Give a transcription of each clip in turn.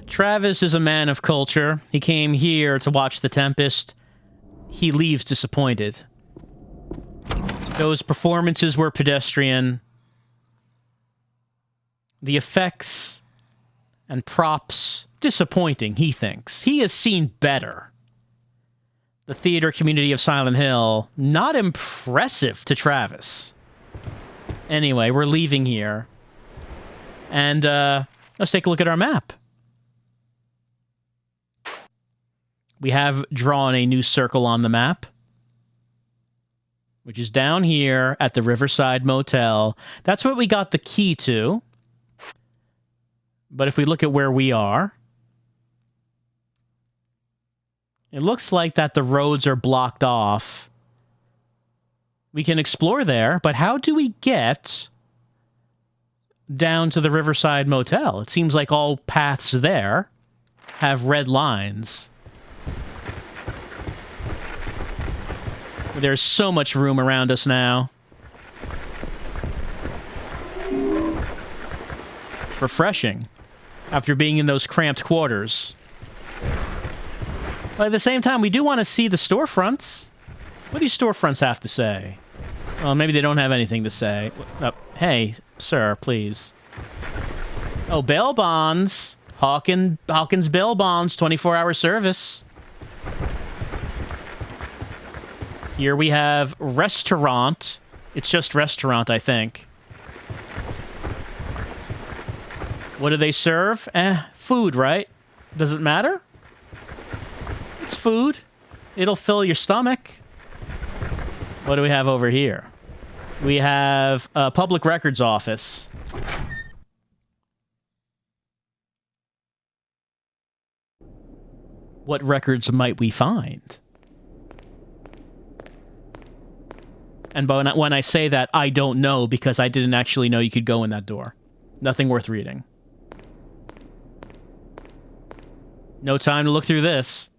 Travis is a man of culture. He came here to watch The Tempest. He leaves disappointed. Those performances were pedestrian. The effects and props, disappointing, he thinks. He has seen better. The theater community of Silent Hill, not impressive to Travis. Anyway, we're leaving here. And let's take a look at our map. We have drawn a new circle on the map, which is down here at the Riverside Motel. That's what we got the key to. But if we look at where we are, it looks like that the roads are blocked off. We can explore there, but how do we get down to the Riverside Motel? It seems like all paths there have red lines. There's so much room around us now. It's refreshing after being in those cramped quarters. But at the same time, we do want to see the storefronts. What do these storefronts have to say? Well, maybe they don't have anything to say. Oh, hey, sir, please. Oh, bail bonds. Hawkins bail bonds, 24-hour service. Here we have restaurant. It's just restaurant, I think. What do they serve? Food, right? Does it matter? It's food. It'll fill your stomach. What do we have over here? We have a public records office. What records might we find? And when I say that, I don't know because I didn't actually know you could go in that door. Nothing worth reading. No time to look through this.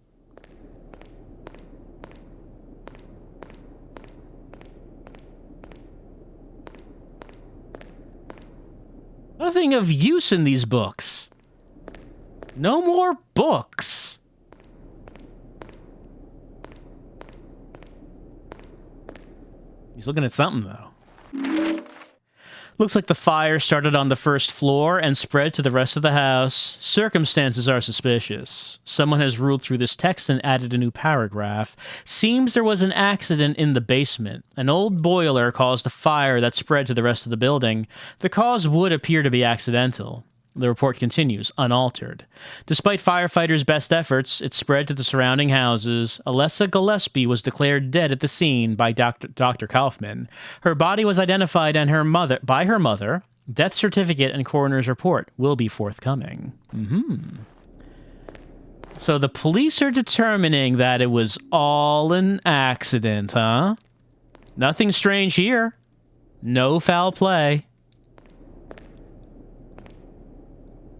Nothing of use in these books. No more books. He's looking at something, though. Looks like the fire started on the first floor and spread to the rest of the house. Circumstances are suspicious. Someone has ruled through this text and added a new paragraph. Seems there was an accident in the basement. An old boiler caused a fire that spread to the rest of the building. The cause would appear to be accidental. The report continues, unaltered. Despite firefighters' best efforts, it spread to the surrounding houses. Alessa Gillespie was declared dead at the scene by Dr. Kaufman. Her body was identified by her mother. Death certificate and coroner's report will be forthcoming. So the police are determining that it was all an accident, huh? Nothing strange here. No foul play.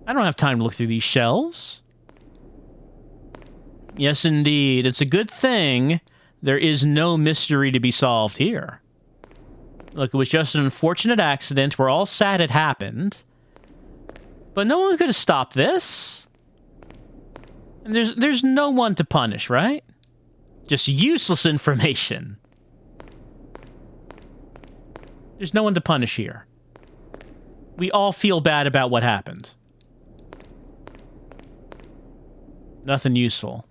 I don't have time to look through these shelves. Yes, indeed. It's a good thing there is no mystery to be solved here. Look, it was just an unfortunate accident. We're all sad it happened. But no one could have stopped this. And there's no one to punish, right? Just useless information. There's no one to punish here. We all feel bad about what happened. Nothing useful.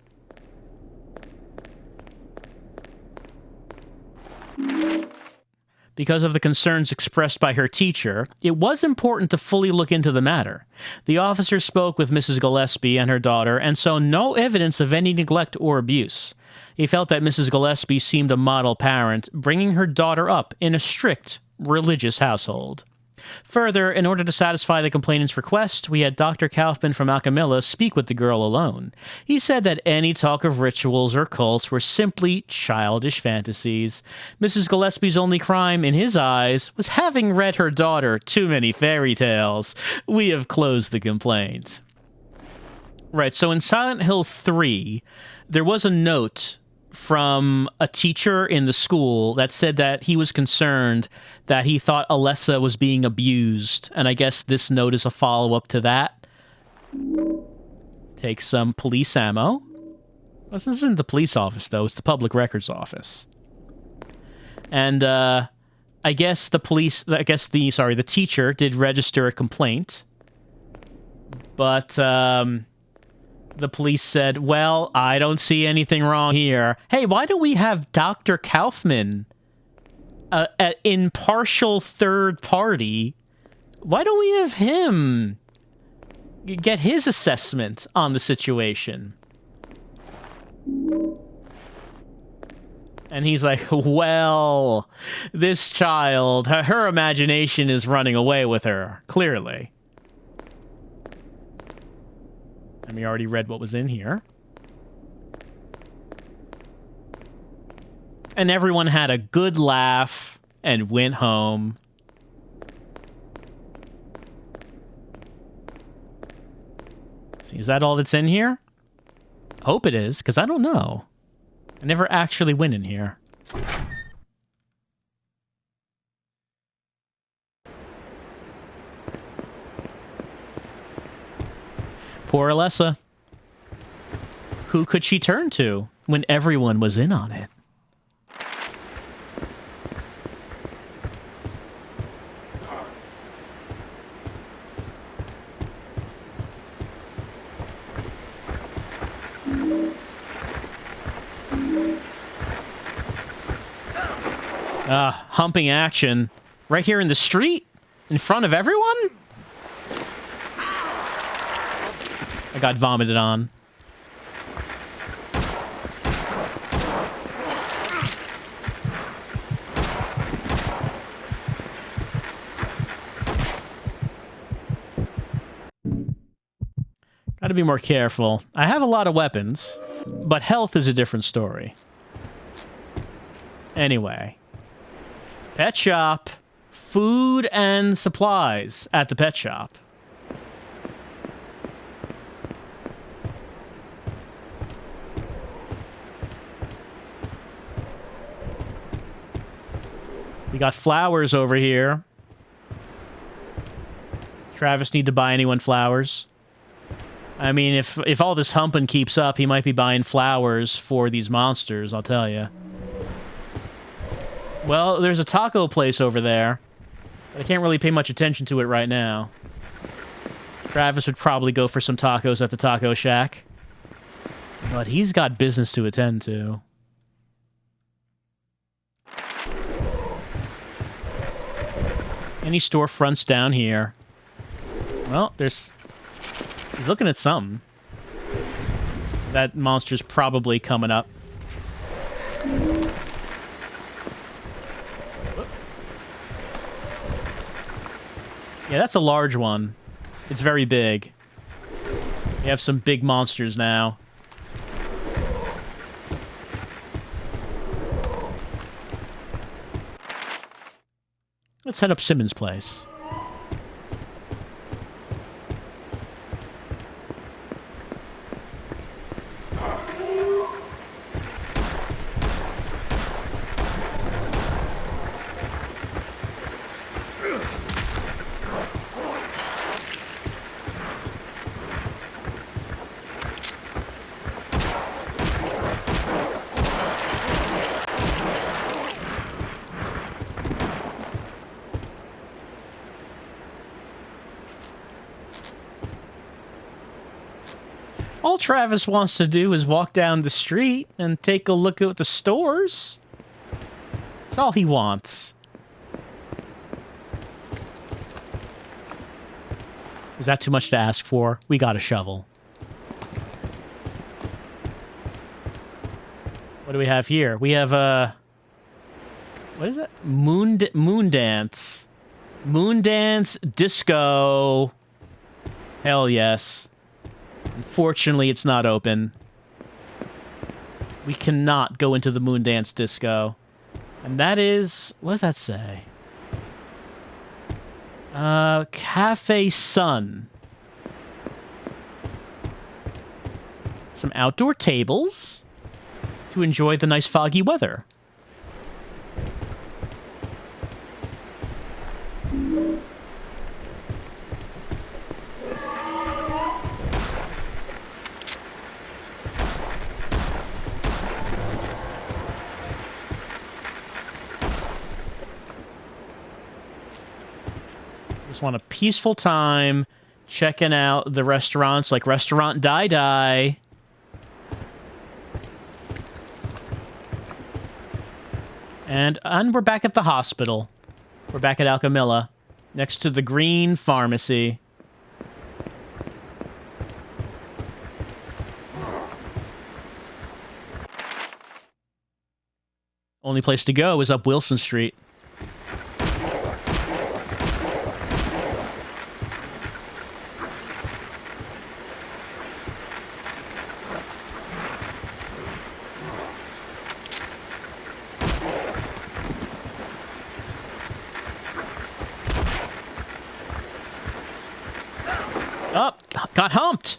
Because of the concerns expressed by her teacher, it was important to fully look into the matter. The officer spoke with Mrs. Gillespie and her daughter and saw no evidence of any neglect or abuse. He felt that Mrs. Gillespie seemed a model parent, bringing her daughter up in a strict religious household. Further, in order to satisfy the complainant's request, we had Dr. Kaufman from Alchemilla speak with the girl alone. He said that any talk of rituals or cults were simply childish fantasies. Mrs. Gillespie's only crime, in his eyes, was having read her daughter too many fairy tales. We have closed the complaint. Right, so in Silent Hill 3, there was a note from a teacher in the school that said that he was concerned that he thought Alessa was being abused, and I guess this note is a follow-up to that. Take some police ammo. This isn't the police office, though. It's the public records office. And, I guess the teacher did register a complaint. But, the police said, well, I don't see anything wrong here. Hey, why don't we have Dr. Kaufman, an impartial third party? Why don't we have him get his assessment on the situation? And he's like, well, this child, her imagination is running away with her, clearly. And we already read what was in here. And everyone had a good laugh and went home. See, is that all that's in here? Hope it is, because I don't know. I never actually went in here. Poor Alessa. Who could she turn to when everyone was in on it? Humping action. Right here in the street? In front of everyone? I got vomited on. Gotta be more careful. I have a lot of weapons, but health is a different story. Anyway. Pet shop. Food and supplies at the pet shop. We got flowers over here. Travis need to buy anyone flowers? I mean, if all this humping keeps up, he might be buying flowers for these monsters, I'll tell you. Well, there's a taco place over there. I can't really pay much attention to it right now. Travis would probably go for some tacos at the taco shack. But he's got business to attend to. Any storefronts down here? Well, there's... He's looking at something. That monster's probably coming up. Yeah, that's a large one. It's very big. We have some big monsters now. Let's head up Simmons' place. All Travis wants to do is walk down the street and take a look at the stores. That's all he wants. Is that too much to ask for? We got a shovel. What do we have here? We have a... What is it? Moon dance. Moon dance disco. Hell yes. Unfortunately, it's not open. We cannot go into the moon dance disco. And that is... What does that say? Cafe Sun. Some outdoor tables to enjoy the nice foggy weather. Just want a peaceful time checking out the restaurants, like Restaurant Die Die. And we're back at the hospital. We're back at Alchemilla, next to the Green Pharmacy. Only place to go is up Wilson Street. Oh, got humped.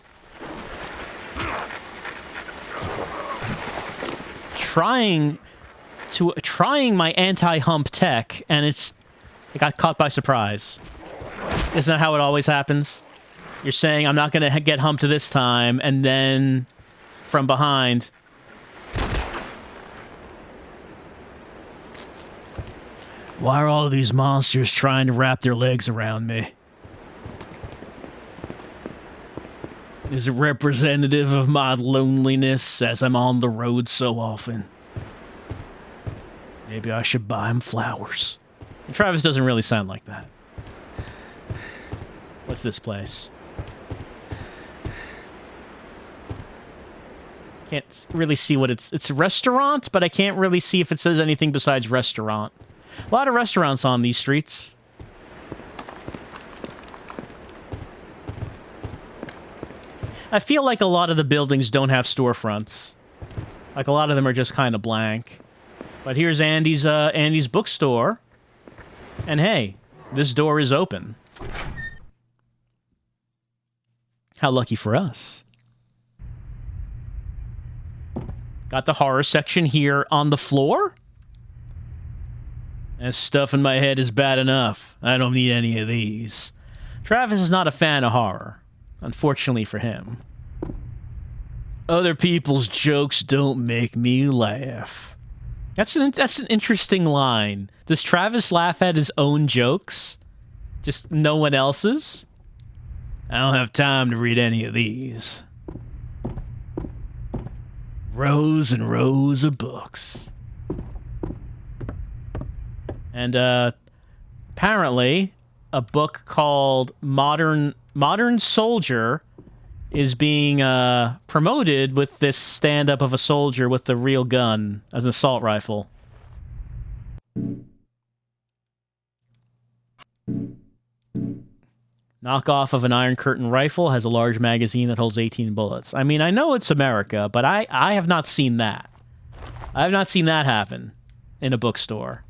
Trying my anti-hump tech, and it got caught by surprise. Isn't that how it always happens? You're saying, I'm not going to get humped this time, and then from behind. Why are all of these monsters trying to wrap their legs around me? Is it representative of my loneliness as I'm on the road so often? Maybe I should buy him flowers. And Travis doesn't really sound like that. What's this place? Can't really see what it's a restaurant, but I can't really see if it says anything besides restaurant. A lot of restaurants on these streets. I feel like a lot of the buildings don't have storefronts. Like a lot of them are just kind of blank. But here's Andy's bookstore. And hey, this door is open. How lucky for us. Got the horror section here on the floor. That stuff in my head is bad enough. I don't need any of these. Travis is not a fan of horror. Unfortunately for him. Other people's jokes don't make me laugh. That's an interesting line. Does Travis laugh at his own jokes? Just no one else's? I don't have time to read any of these. Rows and rows of books. And apparently a book called Modern Soldier is being promoted with this stand-up of a soldier with the real gun as an assault rifle. Knockoff of an Iron Curtain rifle has a large magazine that holds 18 bullets. I mean, I know it's America, but I have not seen that. I have not seen that happen in a bookstore.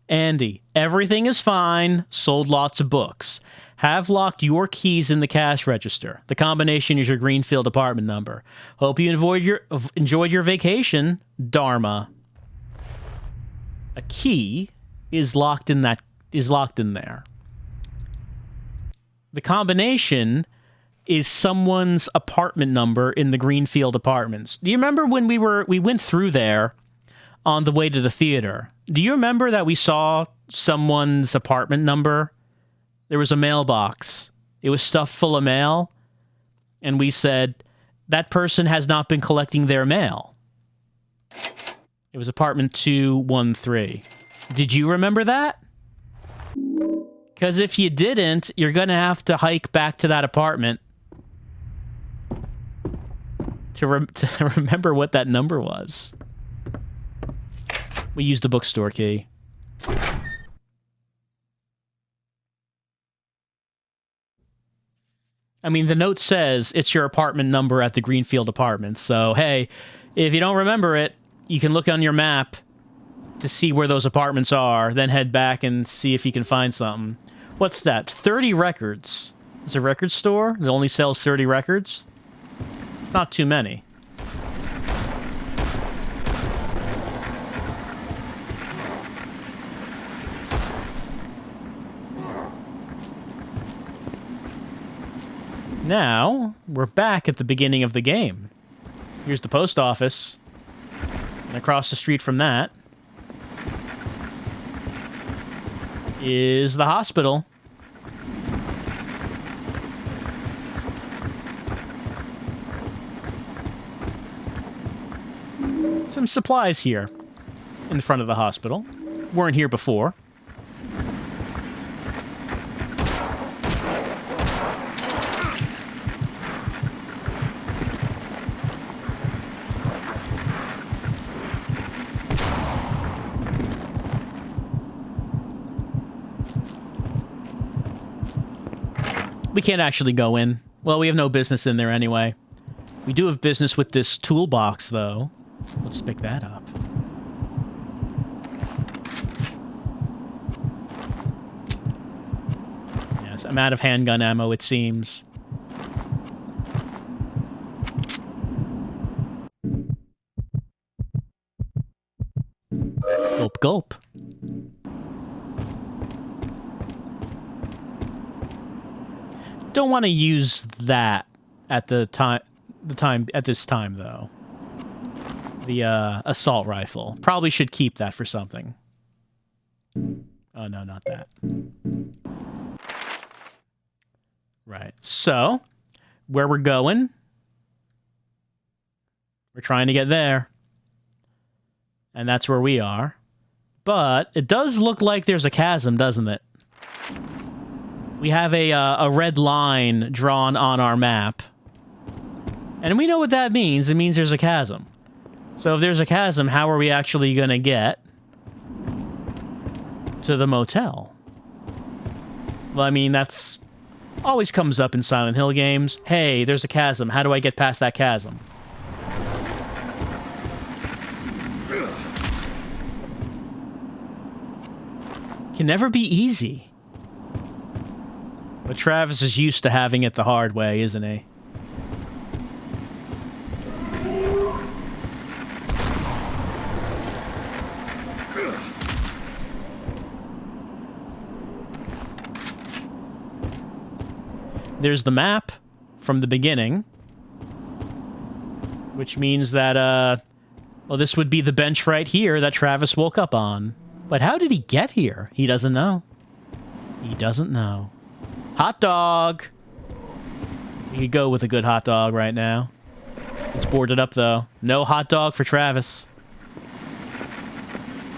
Andy, everything is fine. Sold lots of books. Have locked your keys in the cash register. The combination is your Greenfield apartment number. Hope you enjoyed your vacation, Dharma. A key is locked in there. The combination is someone's apartment number in the Greenfield apartments. Do you remember when we went through there on the way to the theater? Do you remember that we saw someone's apartment number? There was a mailbox. It was stuffed full of mail. And we said, that person has not been collecting their mail. It was apartment 213. Did you remember that? Because if you didn't, you're going to have to hike back to that apartment to remember what that number was. We used the bookstore key. I mean, the note says it's your apartment number at the Greenfield Apartments. So, hey, if you don't remember it, you can look on your map to see where those apartments are, then head back and see if you can find something. What's that? 30 records. It's a record store that only sells 30 records? It's not too many. Now, we're back at the beginning of the game. Here's the post office. And across the street from that is the hospital. Some supplies here in front of the hospital. Weren't here before. We can't actually go in. Well, we have no business in there anyway. We do have business with this toolbox, though. Let's pick that up. Yes, I'm out of handgun ammo, it seems. Gulp, gulp. Don't want to use that at this time though. The assault rifle. Probably should keep that for something. Oh no, not that. Right. So, where we're going? We're trying to get there. And that's where we are. But it does look like there's a chasm, doesn't it? We have a red line drawn on our map. And we know what that means. It means there's a chasm. So if there's a chasm, how are we actually going to get to the motel? Well, I mean, that's always comes up in Silent Hill games. Hey, there's a chasm. How do I get past that chasm? Can never be easy. But Travis is used to having it the hard way, isn't he? There's the map from the beginning, which means that, well, this would be the bench right here that Travis woke up on. But how did he get here? He doesn't know. He doesn't know. Hot dog! You could go with a good hot dog right now. It's boarded up, though. No hot dog for Travis.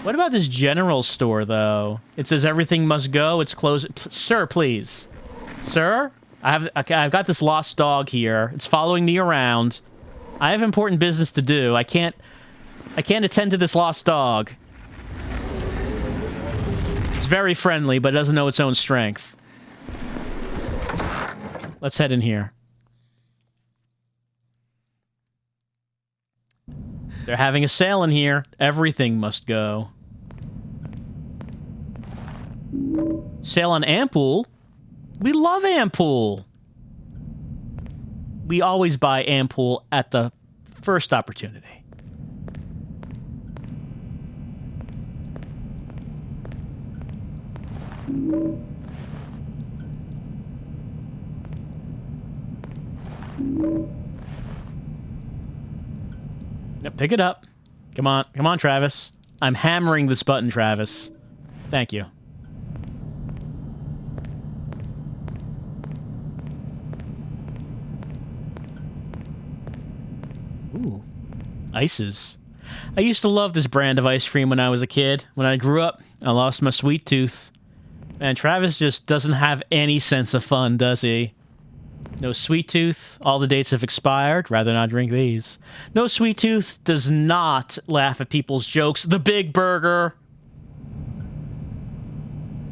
What about this general store, though? It says everything must go. It's closed. Sir, please. Sir? I've got this lost dog here. It's following me around. I have important business to do. I can't attend to this lost dog. It's very friendly, but it doesn't know its own strength. Let's head in here. They're having a sale in here. Everything must go. Sale on Ampoule? We love Ampoule. We always buy Ampoule at the first opportunity. Yep, pick it up. Come on. Come on, Travis. I'm hammering this button, Travis. Thank you. Ooh. Ices. I used to love this brand of ice cream when I was a kid. When I grew up, I lost my sweet tooth. And Travis just doesn't have any sense of fun, does he? No sweet tooth. All the dates have expired. Rather not drink these. No sweet tooth does not laugh at people's jokes. The Big Burger.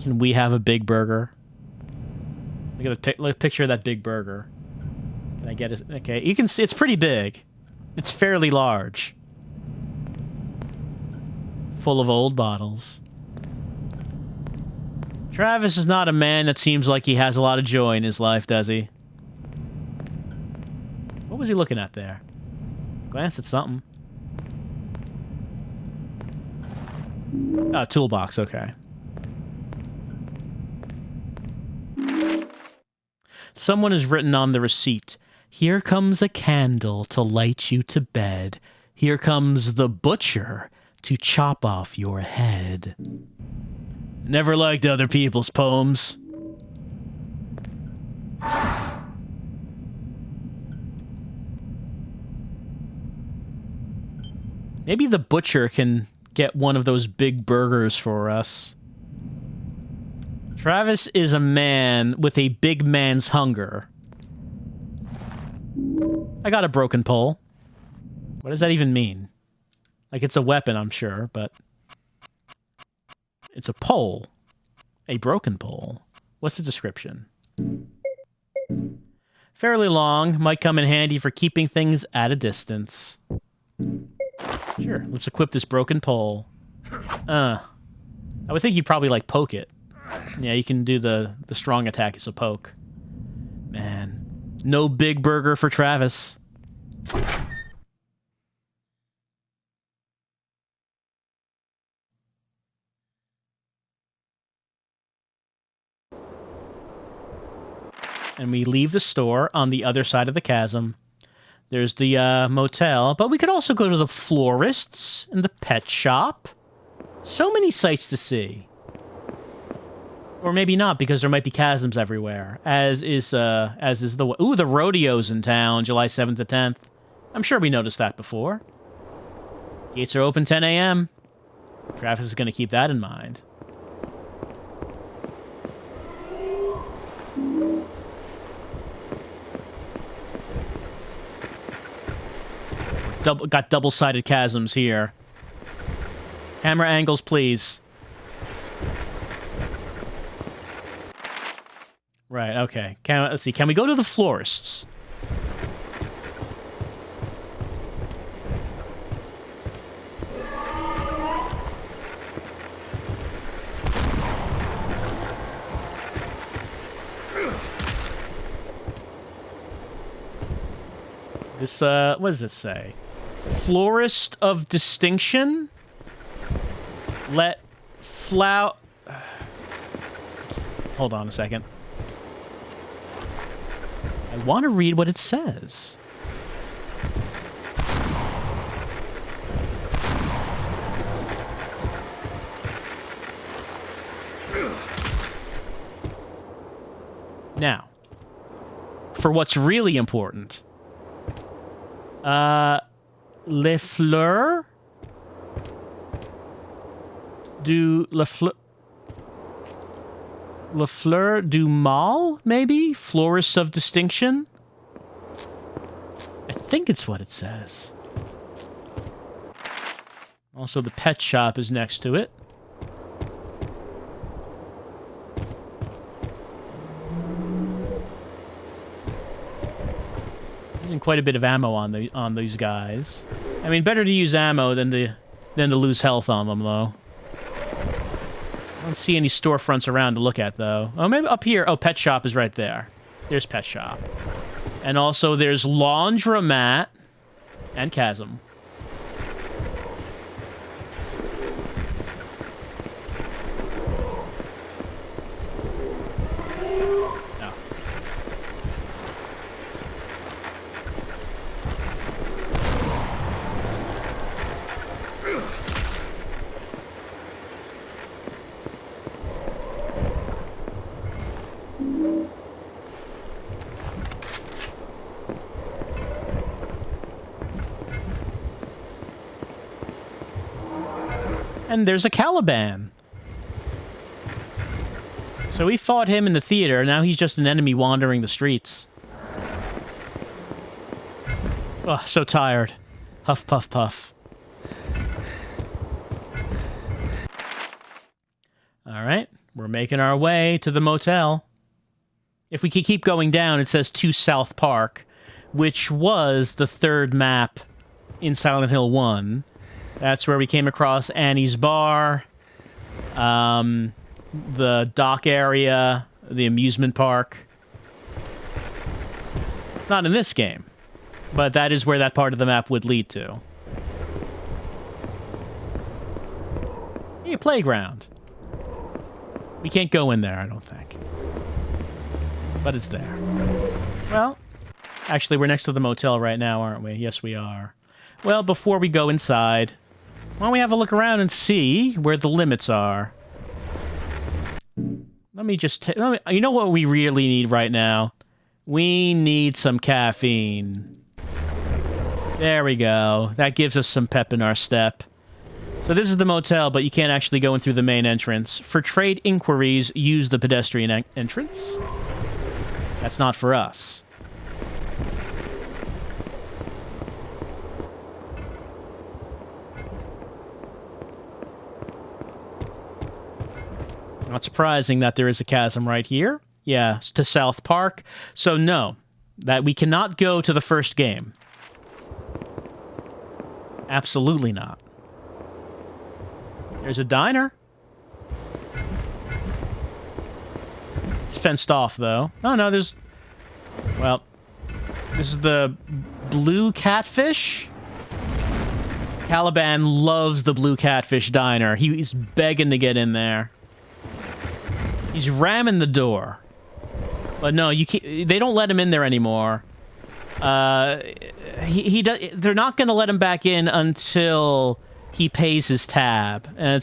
Can we have a Big Burger? Look at the picture of that Big Burger. Can I get it? Okay, you can see it's pretty big. It's fairly large. Full of old bottles. Travis is not a man that seems like he has a lot of joy in his life, does he? What was he looking at there? Glanced at something. Oh, toolbox, okay. Someone has written on the receipt, "Here comes a candle to light you to bed. Here comes the butcher to chop off your head." Never liked other people's poems. Maybe the butcher can get one of those big burgers for us. Travis is a man with a big man's hunger. I got a broken pole. What does that even mean? Like, it's a weapon, I'm sure, but... it's a pole. A broken pole. What's the description? Fairly long. Might come in handy for keeping things at a distance. Sure, let's equip this broken pole. I would think you'd probably, like, poke it. Yeah, you can do the strong attack as a poke. Man. No big burger for Travis. And we leave the store on the other side of the chasm. There's the motel, but we could also go to the florist's and the pet shop. So many sights to see. Or maybe not, because there might be chasms everywhere. As is the... Ooh, the rodeo's in town, July 7th to 10th. I'm sure we noticed that before. Gates are open 10 a.m. Travis is going to keep that in mind. Got double-sided chasms here. Camera angles, please. Right, okay. Let's see. Can we go to the florist's? This, what does this say? Florist of distinction? Let flower... Hold on a second. I want to read what it says. Now, for what's really important... Les fleurs du... Le fleur du mal, maybe? Florist of distinction? I think it's what it says. Also, the pet shop is next to it. Using quite a bit of ammo on these guys. I mean, better to use ammo than to lose health on them, though. I don't see any storefronts around to look at, though. Oh, maybe up here. Oh, pet shop is right there. There's pet shop. And also, there's laundromat and chasm. And there's a Caliban. So we fought him in the theater, now he's just an enemy wandering the streets. Oh, so tired. Huff, puff, puff. Alright, we're making our way to the motel. If we could keep going down, it says to South Park, which was the third map in Silent Hill 1. That's where we came across Annie's bar, the dock area, the amusement park. It's not in this game, but that is where that part of the map would lead to. Hey, playground. We can't go in there, I don't think. but it's there. Well, actually, we're next to the motel right now, aren't we? Yes, we are. Well, before we go inside, why don't we have a look around and see where the limits are? Let me just... you know what we really need right now? We need some caffeine. There we go. That gives us some pep in our step. So this is the motel, but you can't actually go in through the main entrance. For trade inquiries, use the pedestrian entrance. That's not for us. Not surprising that there is a chasm right here. Yeah, to South Park. So no, that we cannot go to the first game. Absolutely not. There's a diner. It's fenced off, though. Oh, no, there's... Well, this is the Blue Catfish. Caliban loves the Blue Catfish diner. He's begging to get in there. He's ramming the door. But no, you can't, they don't let him in there anymore. They're not going to let him back in until he pays his tab. And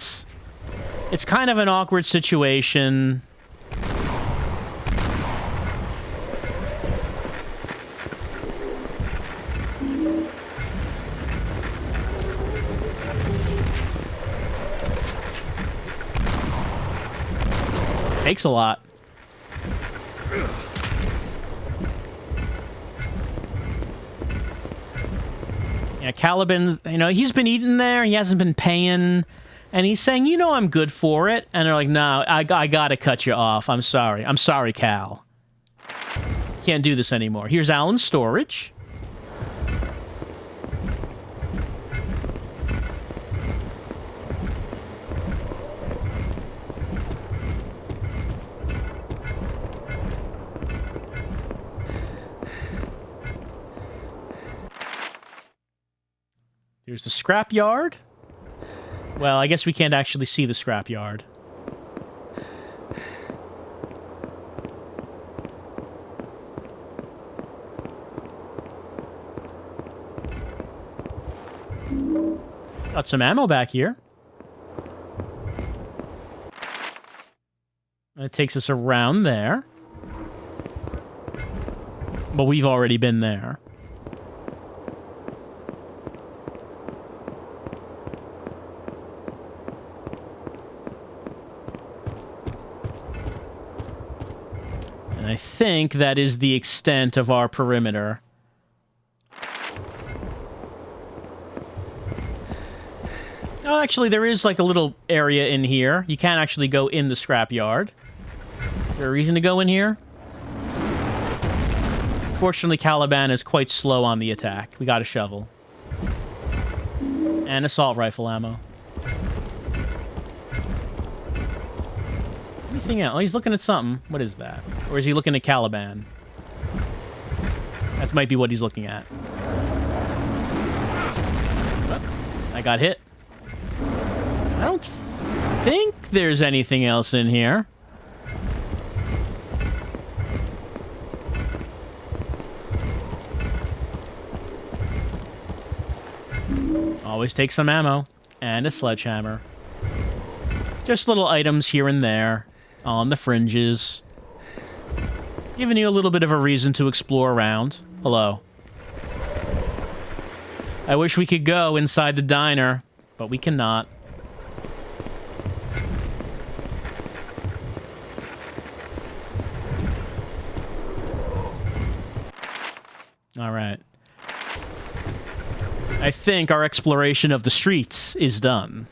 it's kind of an awkward situation. Takes a lot. Yeah, Caliban's, he's been eating there. He hasn't been paying. And he's saying, I'm good for it. And they're like, no, I gotta cut you off. I'm sorry. I'm sorry, Cal. Can't do this anymore. Here's Alan's storage. Here's the scrapyard. Well, I guess we can't actually see the scrapyard. Got some ammo back here. That takes us around there. But we've already been there. I think that is the extent of our perimeter. Oh, actually, there is like a little area in here. You can't actually go in the scrapyard. Is there a reason to go in here? Fortunately, Caliban is quite slow on the attack. We got a shovel. And assault rifle ammo. Anything else? Oh, he's looking at something. What is that? Or is he looking at Caliban? That might be what he's looking at. Oh, I got hit. I don't think there's anything else in here. Always take some ammo. And a sledgehammer. Just little items here and there. On the fringes. Giving you a little bit of a reason to explore around. Hello. I wish we could go inside the diner, but we cannot. All right. I think our exploration of the streets is done.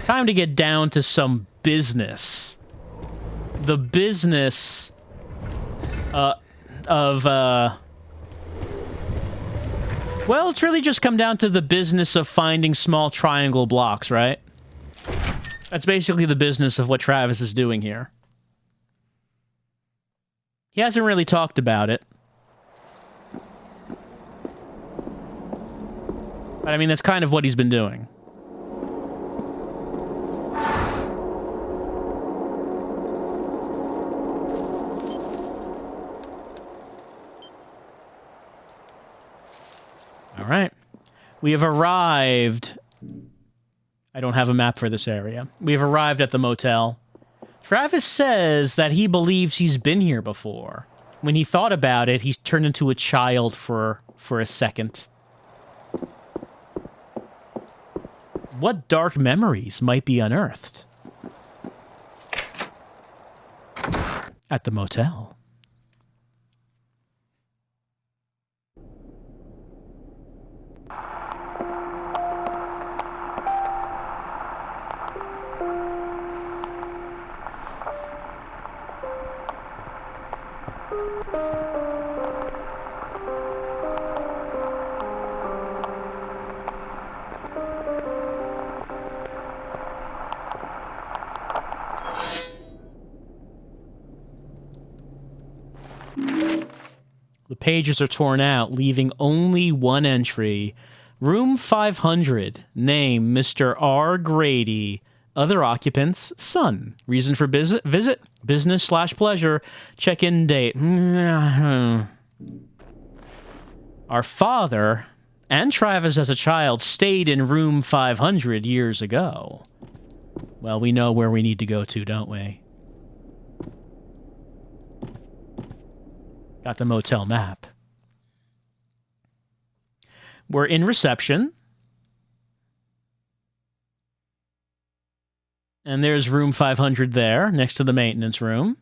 Time to get down to some business. The business of well, it's really just come down to the business of finding small triangle blocks, right? That's basically the business of what Travis is doing here. He hasn't really talked about it. But I mean, that's kind of what he's been doing. All right. We have arrived. I don't have a map for this area. We have arrived at the motel. Travis says that he believes he's been here before. When he thought about it, he turned into a child for a second. What dark memories might be unearthed at the motel? The pages are torn out, leaving only one entry. Room 500. Name, Mr. R. Grady. Other occupants, son. Reason for visit, business/pleasure. Check-in date. Our father and Travis as a child stayed in room 500 years ago. Well, we know where we need to go to, don't we? Got the motel map. We're in reception. And there's room 500 there, next to the maintenance room.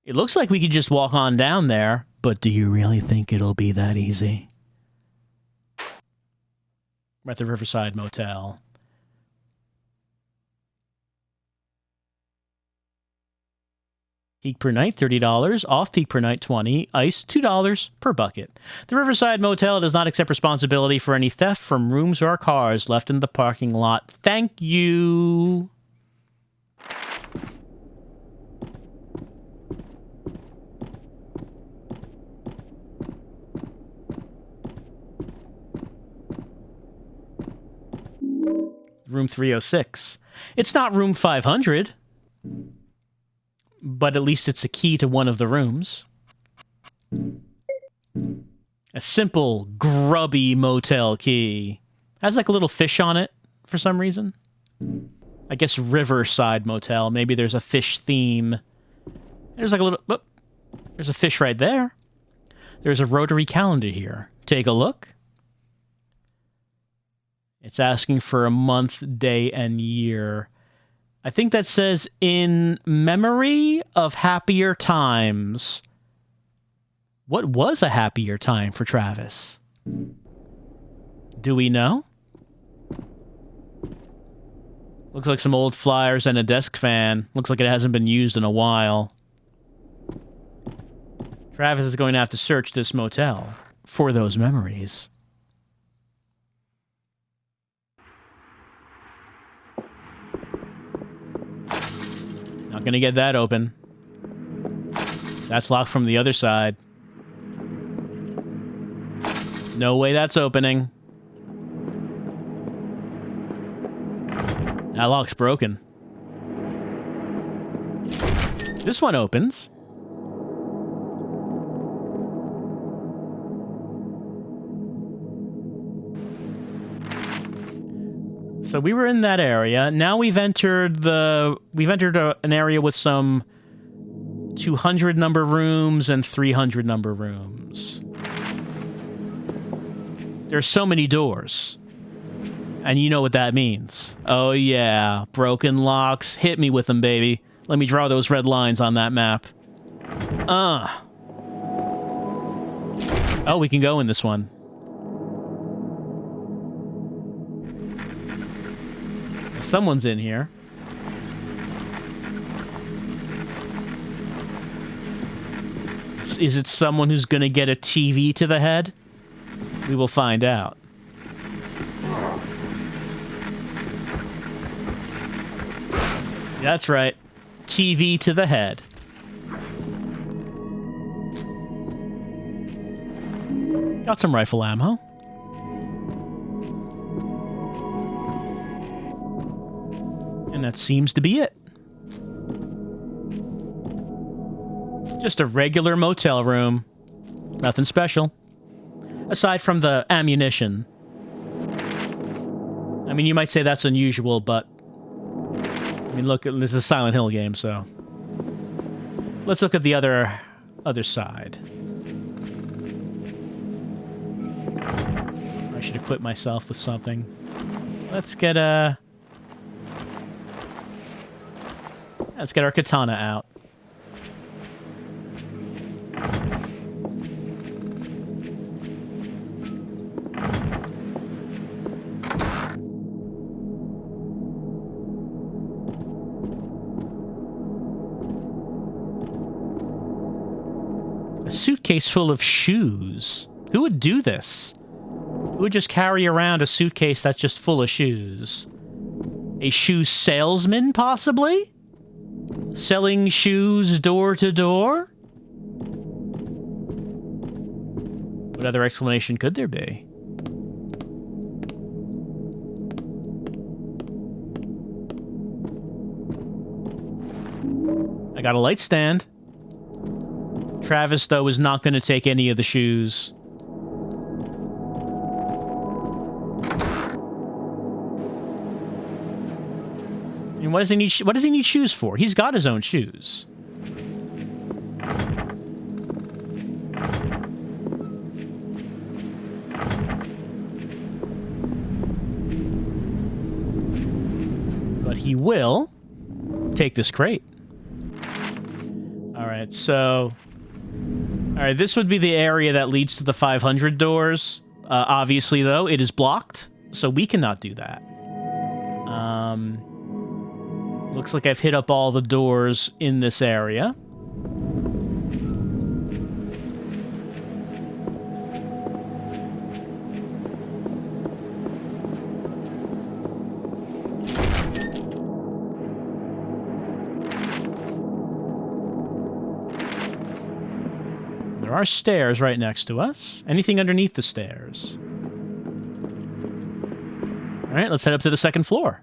It looks like we could just walk on down there, but do you really think it'll be that easy? We're at the Riverside Motel. Peak per night, $30. Off-peak per night, $20. Ice, $2 per bucket. The Riverside Motel does not accept responsibility for any theft from rooms or cars left in the parking lot. Thank you. Room 306. It's not room 500. But at least it's a key to one of the rooms. A simple, grubby motel key. Has like a little fish on it for some reason. I guess Riverside Motel. Maybe there's a fish theme. There's like a little... Oh, there's a fish right there. There's a rotary calendar here. Take a look. It's asking for a month, day, and year. I think that says, in memory of happier times. What was a happier time for Travis? Do we know? Looks like some old flyers and a desk fan. Looks like it hasn't been used in a while. Travis is going to have to search this motel for those memories. Not gonna get that open. That's locked from the other side. No way that's opening. That lock's broken. This one opens. So we were in that area. Now we've entered an area with some 200 number rooms and 300 number rooms. There's so many doors. And you know what that means. Oh yeah, broken locks. Hit me with them, baby. Let me draw those red lines on that map. Oh, we can go in this one. Someone's in here. Is it someone who's going to get a TV to the head? We will find out. That's right. TV to the head. Got some rifle ammo. And that seems to be it. Just a regular motel room. Nothing special. Aside from the ammunition. I mean, you might say that's unusual, but... I mean, look, this is a Silent Hill game, so... Let's look at the other side. I should equip myself with something. Let's get our katana out. A suitcase full of shoes. Who would do this? Who would just carry around a suitcase that's just full of shoes? A shoe salesman, possibly? Selling shoes door to door? What other explanation could there be? I got a light stand. Travis, though, is not going to take any of the shoes. And what does he need shoes for? He's got his own shoes. But he will take this crate. Alright, so... Alright, this would be the area that leads to the 500 doors. Obviously, though, it is blocked, so we cannot do that. Looks like I've hit up all the doors in this area. There are stairs right next to us. Anything underneath the stairs? All right, let's head up to the second floor.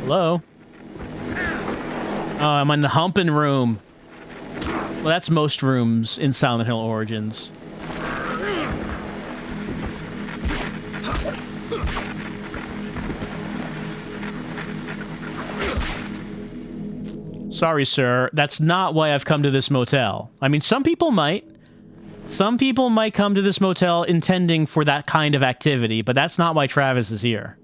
Hello? Oh, I'm in the humping room. Well, that's most rooms in Silent Hill Origins. Sorry, sir. That's not why I've come to this motel. I mean, some people might. Some people might come to this motel intending for that kind of activity, but that's not why Travis is here.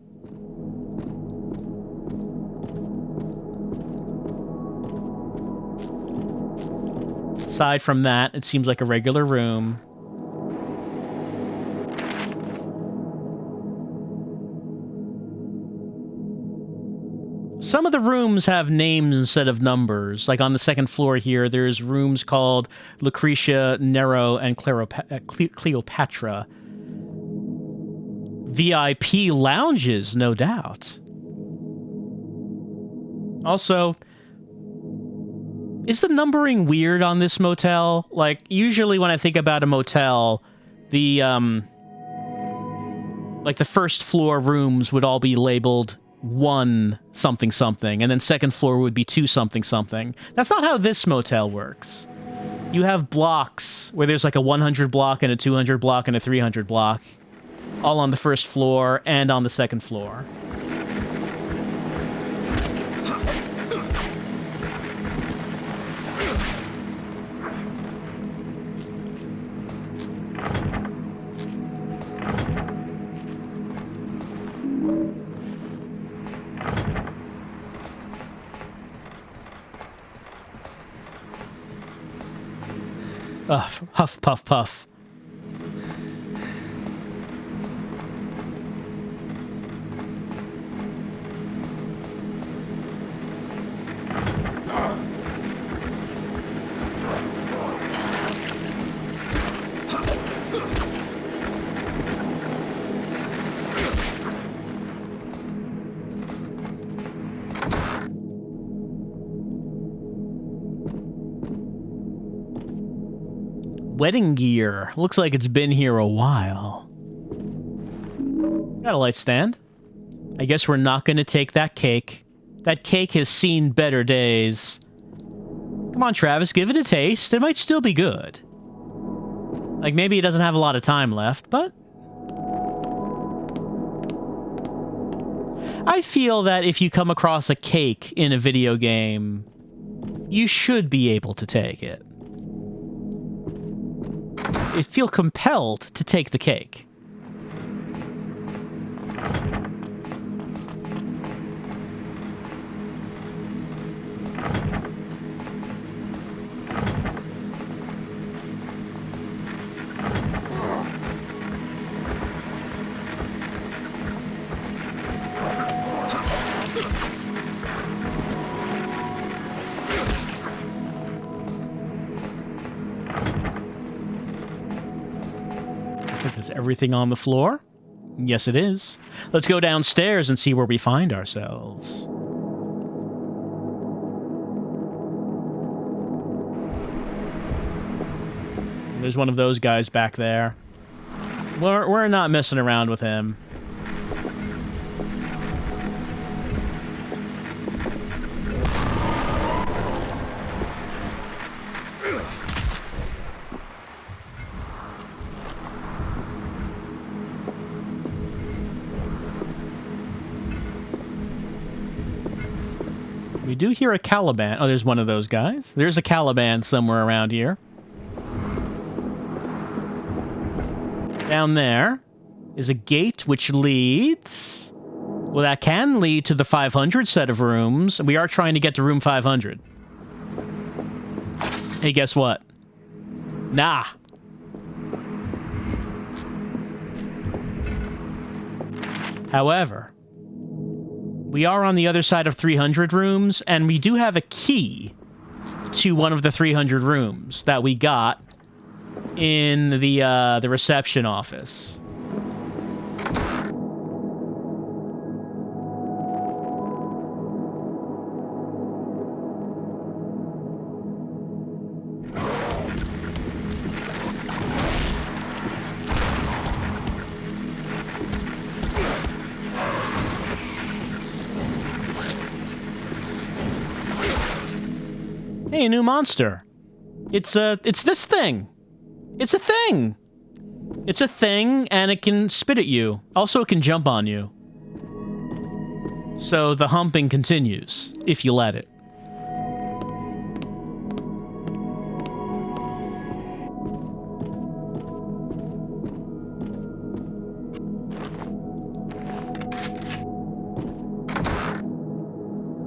Aside from that, it seems like a regular room. Some of the rooms have names instead of numbers. Like on the second floor here, there's rooms called Lucretia, Nero, and Cleopatra. VIP lounges, no doubt. Also... is the numbering weird on this motel? Like, usually when I think about a motel, the, like, the first floor rooms would all be labeled 1 something something, and then second floor would be 2 something something. That's not how this motel works. You have blocks, where there's like a 100 block and a 200 block and a 300 block, all on the first floor and on the second floor. Huff, puff, puff. wedding gear. Looks like it's been here a while. Got a light stand. I guess we're not going to take that cake. That cake has seen better days. Come on, Travis, give it a taste. It might still be good. Like, maybe it doesn't have a lot of time left, but... I feel that if you come across a cake in a video game, you should be able to take it. You feel compelled to take the cake. Is everything on the floor? Yes, it is. Let's go downstairs and see where we find ourselves. There's one of those guys back there. We're not messing around with him. We do hear a Caliban. Oh, there's one of those guys. There's a Caliban somewhere around here. Down there is a gate which leads... Well, that can lead to the 500 set of rooms. We are trying to get to room 500. Hey, guess what? Nah. However... we are on the other side of 300 rooms, and we do have a key to one of the 300 rooms that we got in the reception office. Hey, a new monster. It's this thing. It's a thing. It's a thing, and it can spit at you. Also, it can jump on you. So the humping continues, if you let it.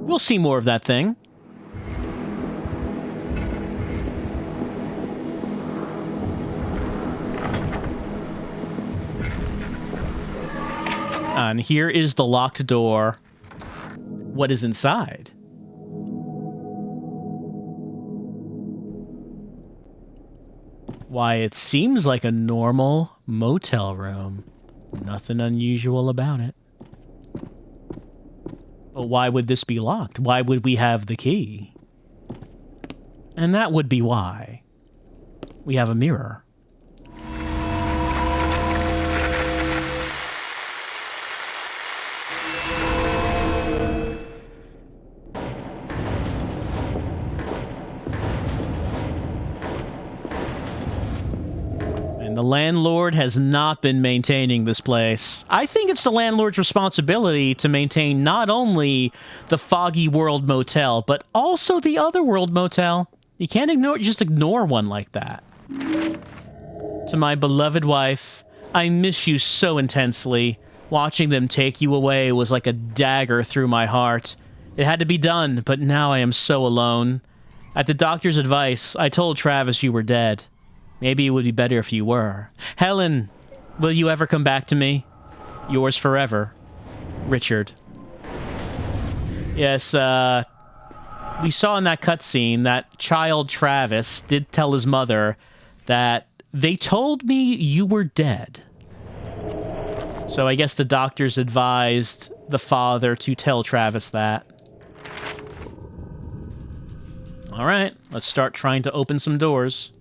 We'll see more of that thing. And here is the locked door. What is inside? Why, it seems like a normal motel room. Nothing unusual about it. But why would this be locked? Why would we have the key? And that would be why. We have a mirror. The landlord has not been maintaining this place. I think it's the landlord's responsibility to maintain not only the Foggy World Motel, but also the Otherworld Motel. You can't just ignore one like that. To my beloved wife, I miss you so intensely. Watching them take you away was like a dagger through my heart. It had to be done, but now I am so alone. At the doctor's advice, I told Travis you were dead. Maybe it would be better if you were. Helen, will you ever come back to me? Yours forever, Richard. Yes, we saw in that cutscene that child Travis did tell his mother that they told me you were dead. So I guess the doctors advised the father to tell Travis that. All right, let's start trying to open some doors.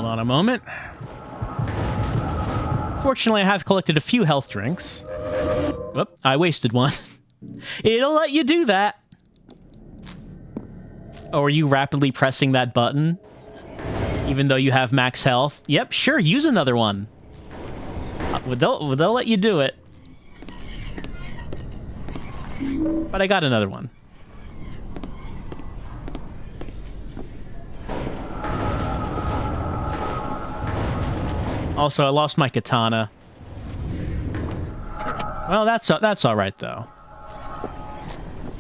on a moment. Fortunately, I have collected a few health drinks. Whoop, I wasted one. It'll let you do that. Oh, are you rapidly pressing that button? Even though you have max health? Yep, sure, use another one. They'll let you do it. But I got another one. Also, I lost my katana. Well, that's all right though.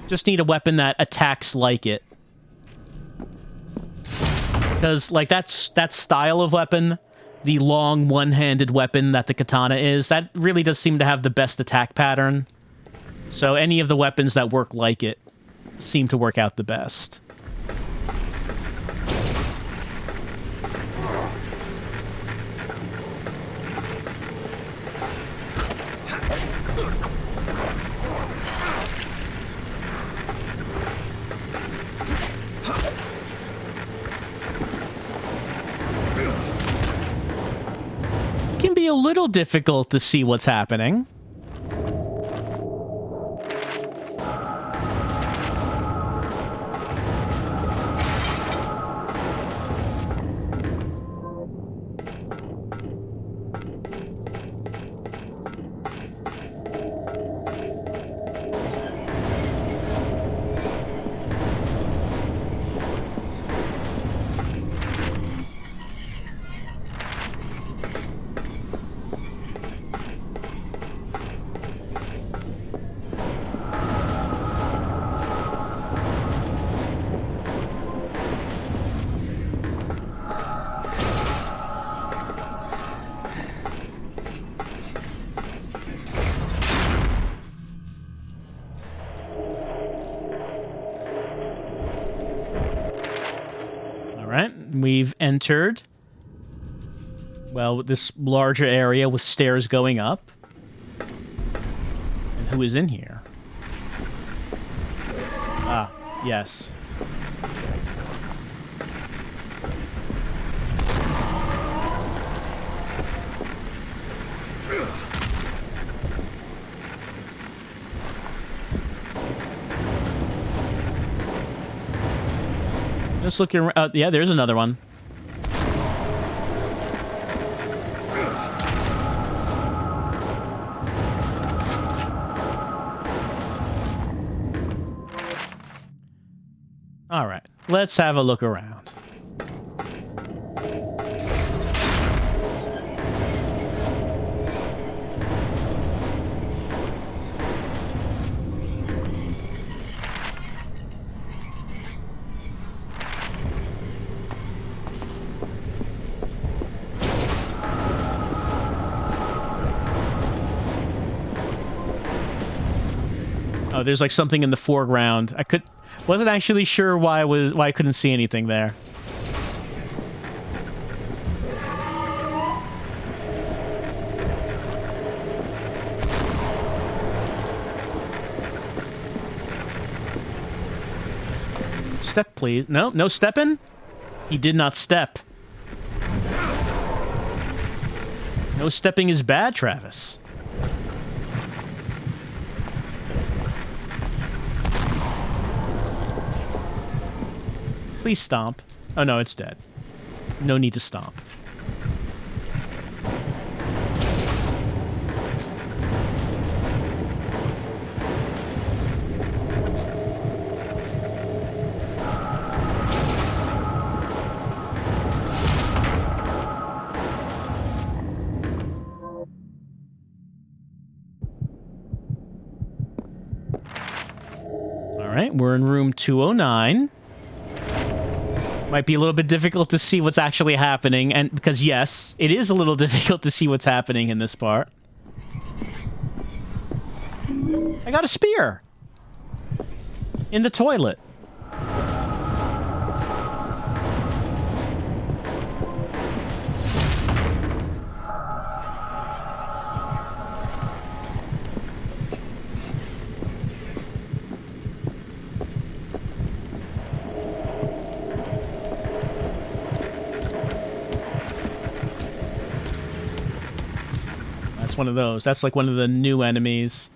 Just need a weapon that attacks like it. Because like that style of weapon, the long one-handed weapon that the katana is, that really does seem to have the best attack pattern. So any of the weapons that work like it seem to work out the best. It can be a little difficult to see what's happening. We've entered, well, this larger area with stairs going up. And who is in here? Ah, yes. Just looking around. Yeah, there's another one. All right, let's have a look around. Oh, there's like something in the foreground. Wasn't actually sure why I couldn't see anything there. Step, please. No, no stepping? He did not step. No stepping is bad, Travis. Please stomp. Oh no, it's dead. No need to stomp. All right, we're in room 209. Might be a little bit difficult to see what's actually happening, and because yes, it is a little difficult to see what's happening in this part. I got a spear in the toilet. one of those. That's like one of the new enemies.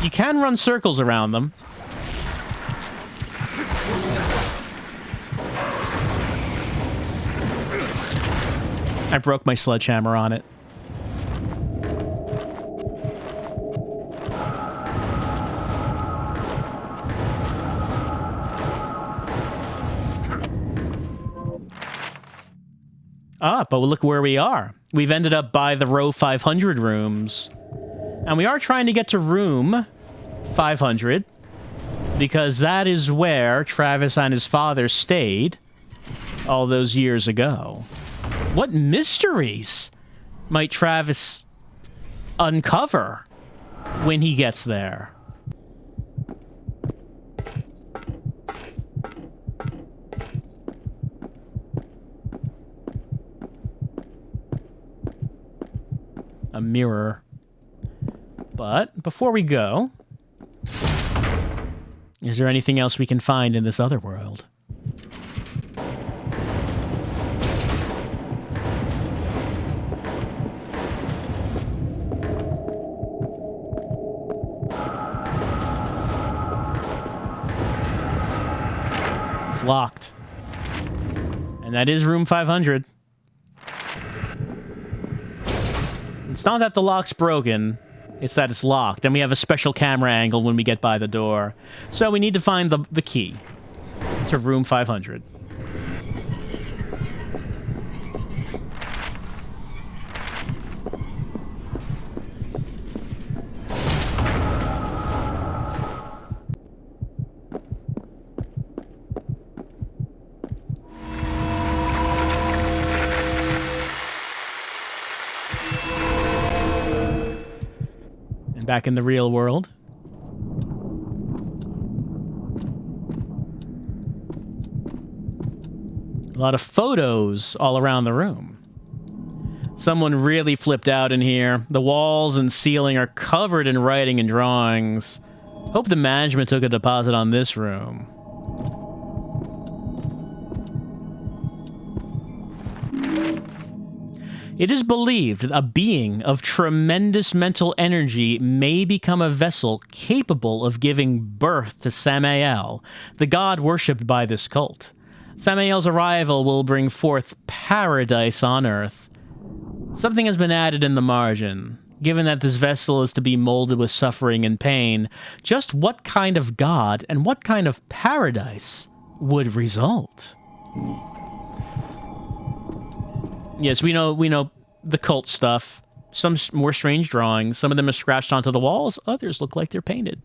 You can run circles around them. I broke my sledgehammer on it. Ah, but look where we are. We've ended up by the row 500 rooms. And we are trying to get to room 500, because that is where Travis and his father stayed all those years ago. What mysteries might Travis uncover when he gets there? A mirror. But before we go, is there anything else we can find in this other world? It's locked. And that is room 500. It's not that the lock's broken, it's that it's locked, and we have a special camera angle when we get by the door. So we need to find the key to room 500. Back in the real world. A lot of photos all around the room. Someone really flipped out in here. The walls and ceiling are covered in writing and drawings. Hope the management took a deposit on this room. It is believed that a being of tremendous mental energy may become a vessel capable of giving birth to Samael, the god worshipped by this cult. Samael's arrival will bring forth paradise on earth. Something has been added in the margin. Given that this vessel is to be molded with suffering and pain, just what kind of god and what kind of paradise would result? Yes, we know the cult stuff. Some more strange drawings. Some of them are scratched onto the walls. Others look like they're painted.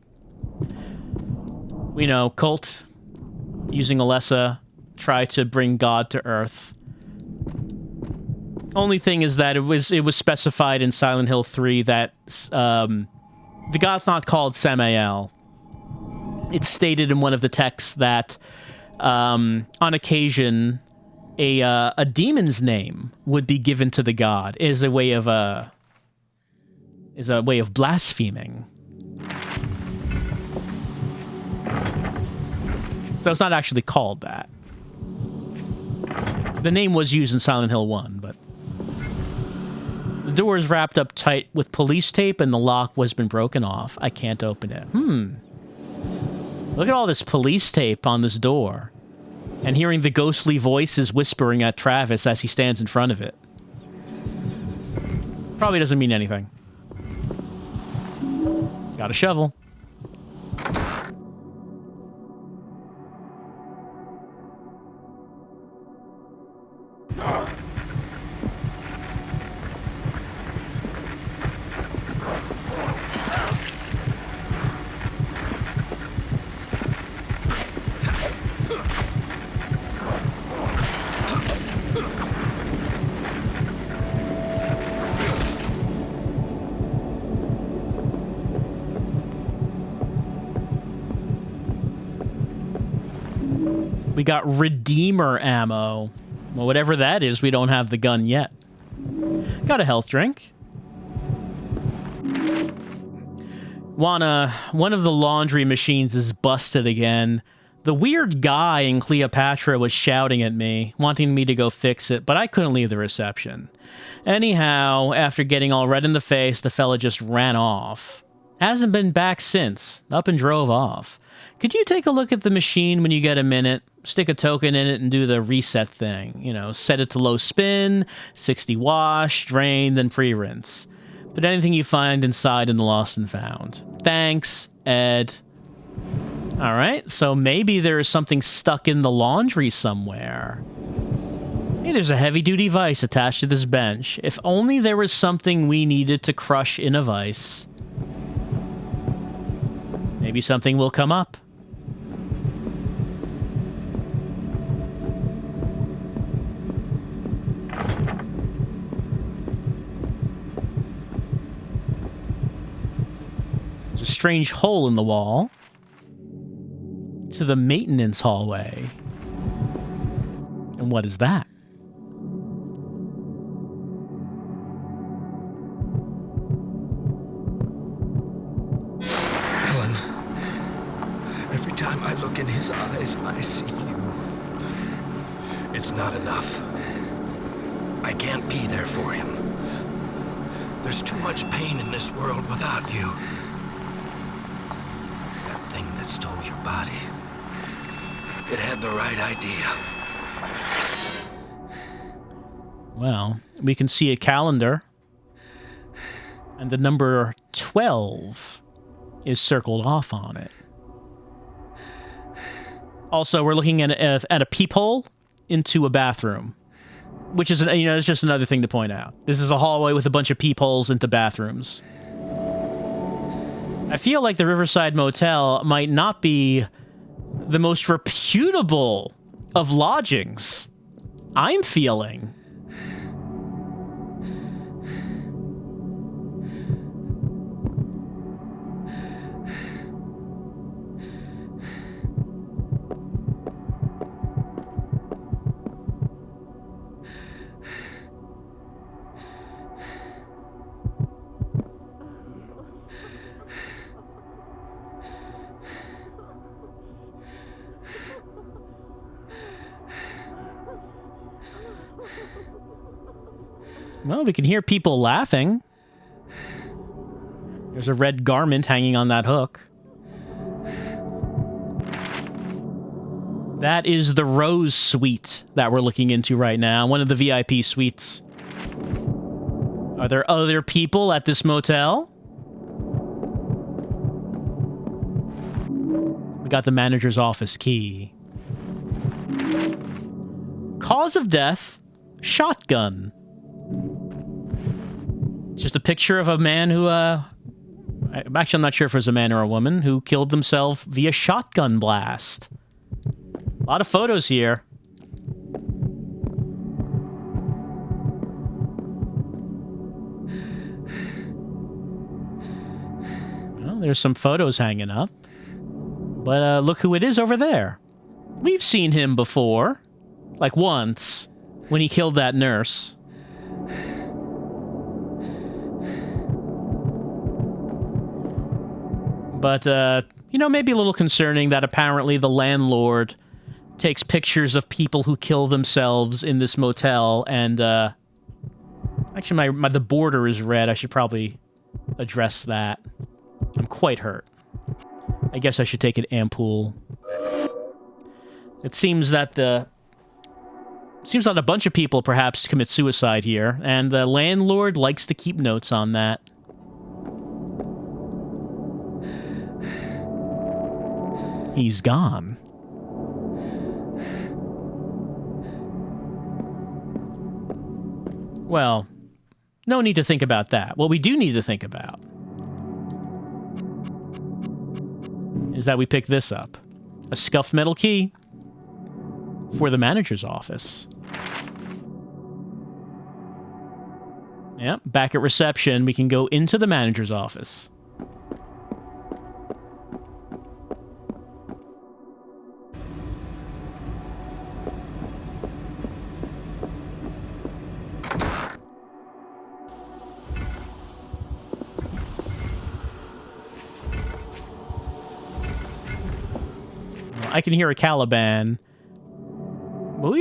We know cult, using Alessa, try to bring God to Earth. Only thing is that it was specified in Silent Hill 3 that the god's not called Samael. It's stated in one of the texts that on occasion a demon's name would be given to the god as a way of blaspheming. So it's not actually called that. The name was used in Silent Hill 1, but the door is wrapped up tight with police tape and the lock has been broken off. I can't open it. Look at all this police tape on this door. And hearing the ghostly voices whispering at Travis as he stands in front of it. Probably doesn't mean anything. Got a shovel. We got Redeemer ammo. Well, whatever that is, we don't have the gun yet. Got a health drink. one of the laundry machines is busted again. The weird guy in Cleopatra was shouting at me, wanting me to go fix it, but I couldn't leave the reception. Anyhow, after getting all red in the face, the fella just ran off. Hasn't been back since. Up and drove off. Could you take a look at the machine when you get a minute? Stick a token in it and do the reset thing. You know, set it to low spin, 60 wash, drain, then pre-rinse. Put anything you find inside in the lost and found. Thanks, Ed. Alright, so maybe there is something stuck in the laundry somewhere. Hey, there's a heavy-duty vise attached to this bench. If only there was something we needed to crush in a vise. Maybe something will come up. There's a strange hole in the wall to the maintenance hallway. And what is that? Helen, every time I look in his eyes, I see you. It's not enough. I can't be there for him. There's too much pain in this world without you. That thing that stole your body. It had the right idea. Well, we can see a calendar. And the number 12 is circled off on it. Also, we're looking at a peephole into a bathroom. Which is, you know, it's just another thing to point out. This is a hallway with a bunch of peepholes into bathrooms. I feel like the Riverside Motel might not be the most reputable of lodgings. I'm feeling. Well, we can hear people laughing. There's a red garment hanging on that hook. That is the Rose Suite that we're looking into right now. One of the VIP suites. Are there other people at this motel? We got the manager's office key. Cause of death, shotgun. Just a picture of a man who, actually I'm not sure if it was a man or a woman, who killed themselves via shotgun blast. A lot of photos here. Well, there's some photos hanging up. But look who it is over there. We've seen him before. Like once, when he killed that nurse. But, you know, maybe a little concerning that apparently the landlord takes pictures of people who kill themselves in this motel, and, actually, the border is red. I should probably address that. I'm quite hurt. I guess I should take an ampoule. It seems that a bunch of people perhaps commit suicide here, and the landlord likes to keep notes on that. He's gone. Well, no need to think about that. What we do need to think about is that we pick this up. A scuffed metal key for the manager's office. Yep, back at reception, we can go into the manager's office. I can hear a Caliban. We'll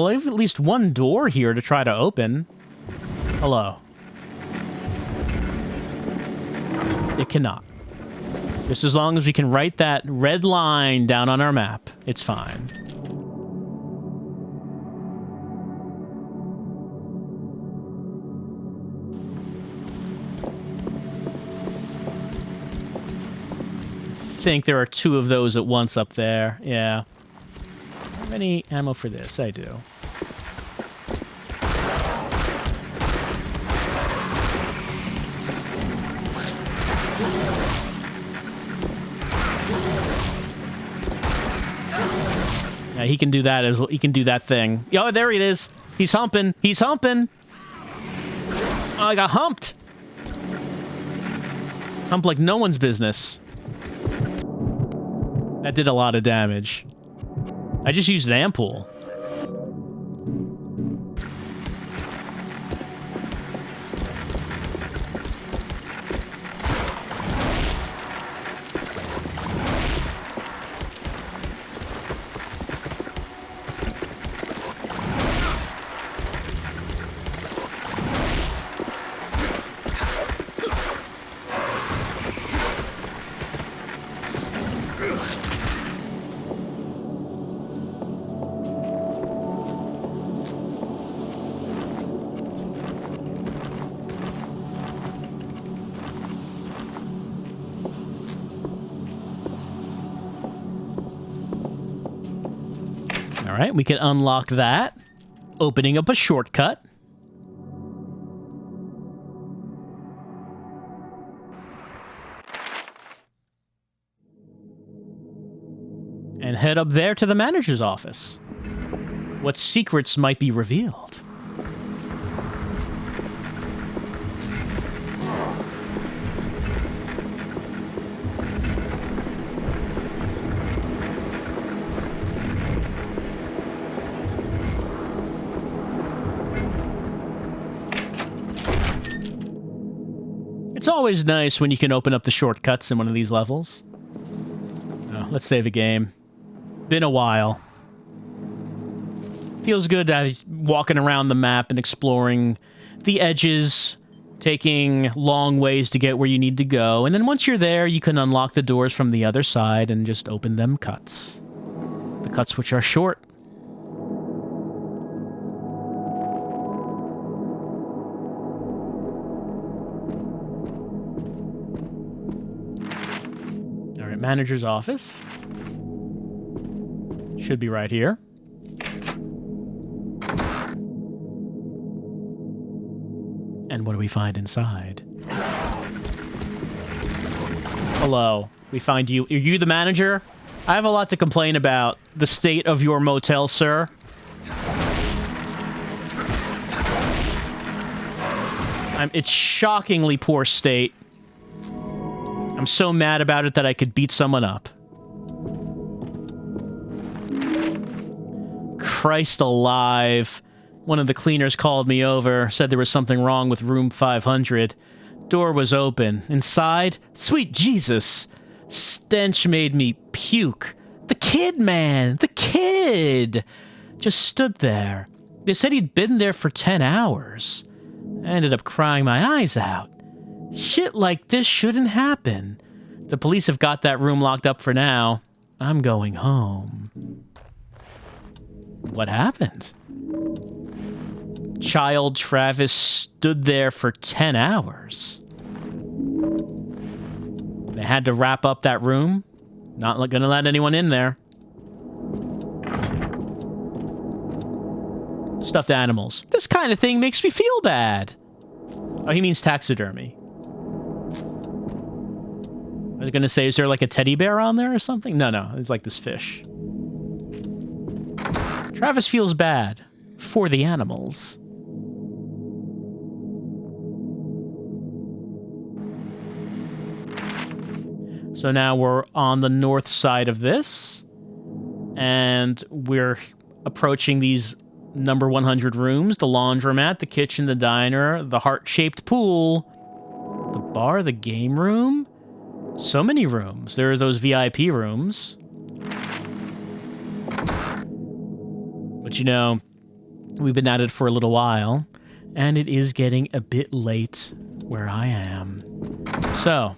have at least one door here to try to open. Hello. It cannot. Just as long as we can write that red line down on our map, it's fine. I think there are 2 of those at once up there. Yeah. How many ammo for this? I do. Yeah, he can do that as well. He can do that thing. Oh, there it is. He's humping. He's humping. Oh, I got humped. Hump like no one's business. That did a lot of damage. I just used an ampoule. All right, we can unlock that, opening up a shortcut. And head up there to the manager's office. What secrets might be revealed? It's always nice when you can open up the shortcuts in one of these levels. Oh, let's save a game. Been a while. Feels good walking around the map and exploring the edges, taking long ways to get where you need to go. And then once you're there, you can unlock the doors from the other side and just open them cuts. The cuts which are short. Manager's office. Should be right here. And what do we find inside? Hello. We find you. Are you the manager? I have a lot to complain about. The state of your motel, sir. It's shockingly poor state. I'm so mad about it that I could beat someone up. Christ alive. One of the cleaners called me over, said there was something wrong with room 500. Door was open. Inside, sweet Jesus. Stench made me puke. The kid, man! The kid! Just stood there. They said he'd been there for 10 hours. I ended up crying my eyes out. Shit like this shouldn't happen. The police have got that room locked up for now. I'm going home. What happened? Child Travis stood there for 10 hours. They had to wrap up that room. Not gonna let anyone in there. Stuffed animals. This kind of thing makes me feel bad. Oh, he means taxidermy. I was going to say, is there like a teddy bear on there or something? No, it's like this fish. Travis feels bad for the animals. So now we're on the north side of this, and we're approaching these number 100 rooms, the laundromat, the kitchen, the diner, the heart-shaped pool, the bar, the game room. So many rooms. There are those VIP rooms. But you know, we've been at it for a little while, and it is getting a bit late where I am. So,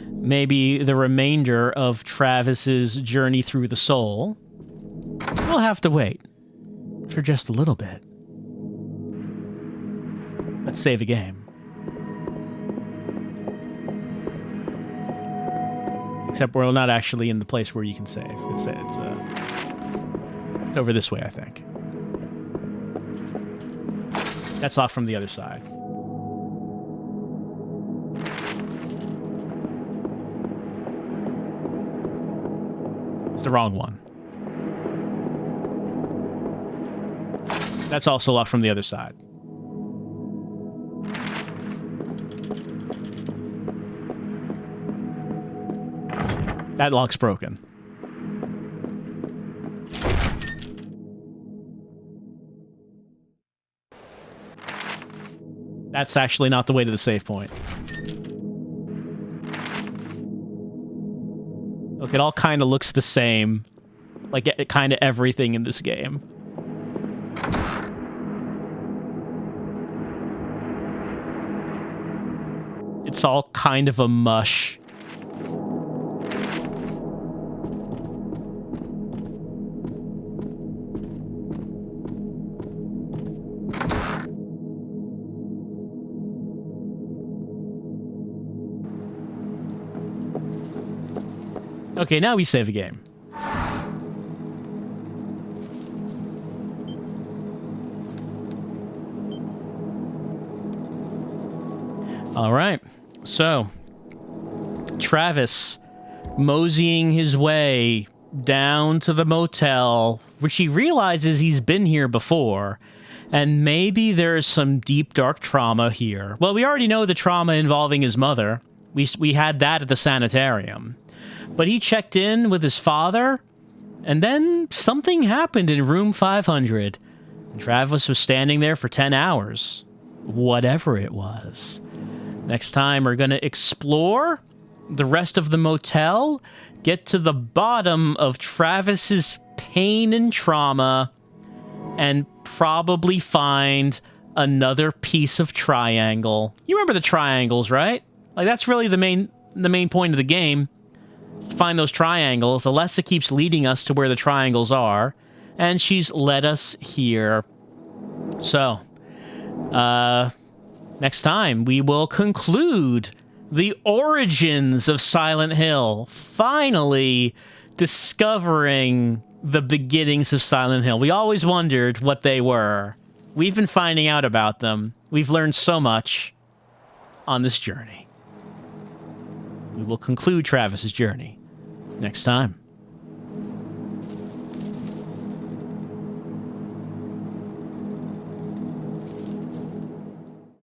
maybe the remainder of Travis's journey through the soul will have to wait for just a little bit. Let's save the game. Except we're not actually in the place where you can save. It's over this way, I think. That's locked from the other side. It's the wrong one. That's also locked from the other side. That lock's broken. That's actually not the way to the save point. Look, it all kind of looks the same. Like, kind of everything in this game. It's all kind of a mush. Okay, now we save a game. All right, so Travis moseying his way down to the motel, which he realizes he's been here before, and maybe there's some deep, dark trauma here. Well, we already know the trauma involving his mother. We had that at the sanitarium. But he checked in with his father, and then something happened in room 500. And Travis was standing there for 10 hours. Whatever it was. Next time, we're going to explore the rest of the motel, get to the bottom of Travis's pain and trauma, and probably find another piece of triangle. You remember the triangles, right? Like, that's really the main point of the game. To find those triangles. Alessa keeps leading us to where the triangles are, and she's led us here. So, next time we will conclude the origins of Silent Hill, finally discovering the beginnings of Silent Hill. We always wondered what they were. We've been finding out about them. We've learned so much on this journey. We will conclude Travis's journey next time.